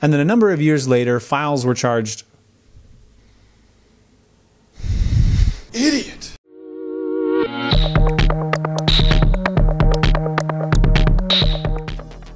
And then a number of years later, files were charged. Idiot.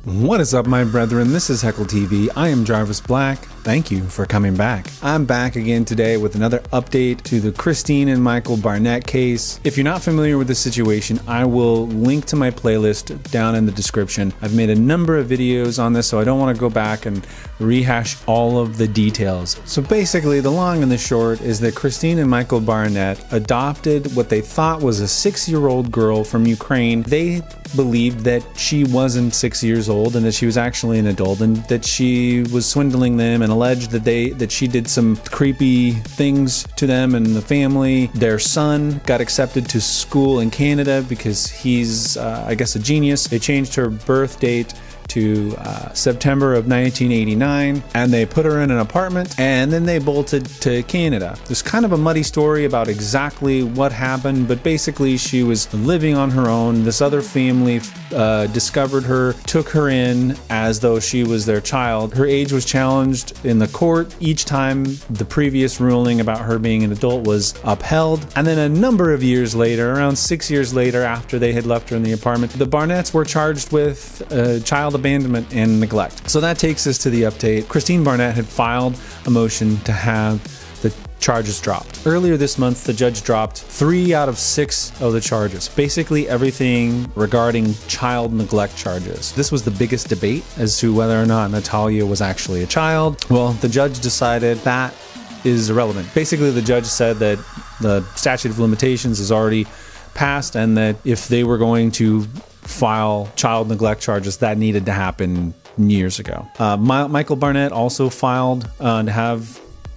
What is up, my brethren? This is Heckle TV. I am Jarvis Black. Thank you for coming back. I'm back again today with another update to the Kristine and Michael Barnett case. If you're not familiar with the situation, I will link to my playlist down in the description. I've made a number of videos on this, so I don't want to go back and rehash all of the details. So basically, the long and the short is that Kristine and Michael Barnett adopted what they thought was a 6-year-old girl from Ukraine. They believed that she wasn't 6 years old and that she was actually an adult, and that she was swindling them, and alleged that she did some creepy things to them and the family. Their son got accepted to school in Canada because he's I guess a genius. They changed her birth date to September of 1989, and they put her in an apartment, and then they bolted to Canada. There's kind of a muddy story about exactly what happened, but basically she was living on her own. This other family discovered her, took her in as though she was their child. Her age was challenged in the court each time the previous ruling about her being an adult was upheld. And then a number of years later, around 6 years later, after they had left her in the apartment, the Barnetts were charged with child abandonment and neglect. So that takes us to the update. Kristine Barnett had filed a motion to have the charges dropped. Earlier this month, the judge dropped 3 out of 6 of the charges. Basically everything regarding child neglect charges. This was the biggest debate as to whether or not Natalia was actually a child. Well, the judge decided that is irrelevant. Basically, the judge said that the statute of limitations is already passed, and that if they were going to file child neglect charges, that needed to happen years ago. Michael Barnett also filed to have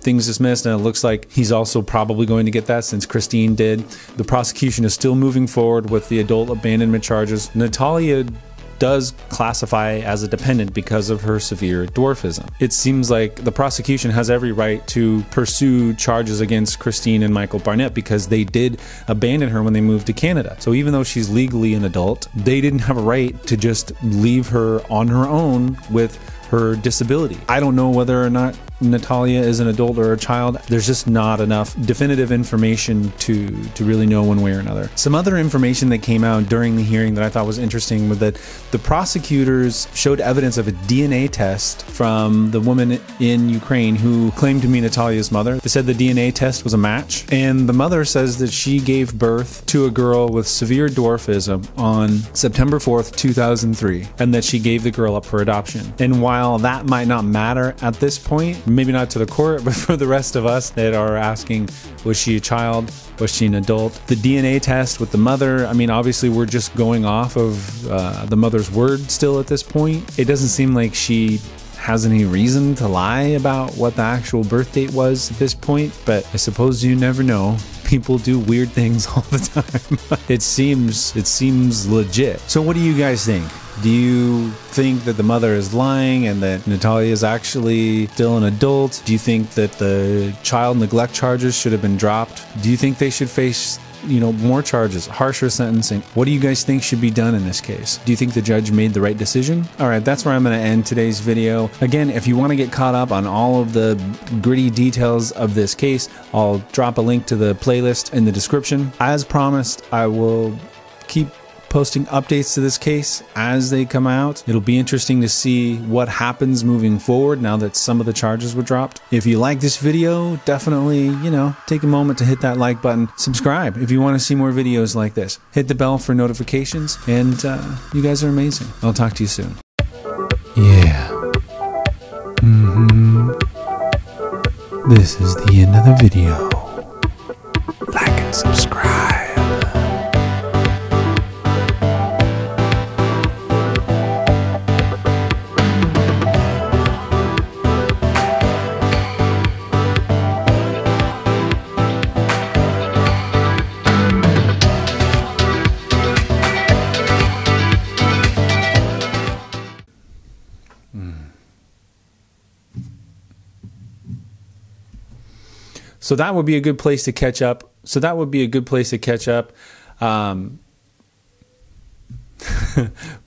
things dismissed, and it looks like he's also probably going to get that since Kristine did. The prosecution is still moving forward with the adult abandonment charges. Natalia does classify as a dependent because of her severe dwarfism. It seems like the prosecution has every right to pursue charges against Kristine and Michael Barnett because they did abandon her when they moved to Canada. So even though she's legally an adult, they didn't have a right to just leave her on her own with her disability. I don't know whether or not Natalia is an adult or a child. There's just not enough definitive information to really know one way or another. Some other information that came out during the hearing that I thought was interesting was that the prosecutors showed evidence of a DNA test from the woman in Ukraine who claimed to be Natalia's mother. They said the DNA test was a match, and the mother says that she gave birth to a girl with severe dwarfism on September 4th, 2003, and that she gave the girl up for adoption. And while that might not matter at this point, maybe not to the court, but for the rest of us that are asking, was she a child? Was she an adult? The DNA test with the mother, I mean, obviously we're just going off of the mother's word still at this point. It doesn't seem like she has any reason to lie about what the actual birth date was at this point, but I suppose you never know. People do weird things all the time. It seems legit. So what do you guys think? Do you think that the mother is lying and that Natalia is actually still an adult? Do you think that the child neglect charges should have been dropped? Do you think they should face, more charges, harsher sentencing? What do you guys think should be done in this case? Do you think the judge made the right decision? All right, that's where I'm going to end today's video. Again, if you want to get caught up on all of the gritty details of this case, I'll drop a link to the playlist in the description. As promised, I will keep posting updates to this case as they come out. It'll be interesting to see what happens moving forward now that some of the charges were dropped. If you like this video, definitely, take a moment to hit that like button. Subscribe if you want to see more videos like this. Hit the bell for notifications, and you guys are amazing. I'll talk to you soon. Yeah. This is the end of the video. Like and subscribe. So that would be a good place to catch up.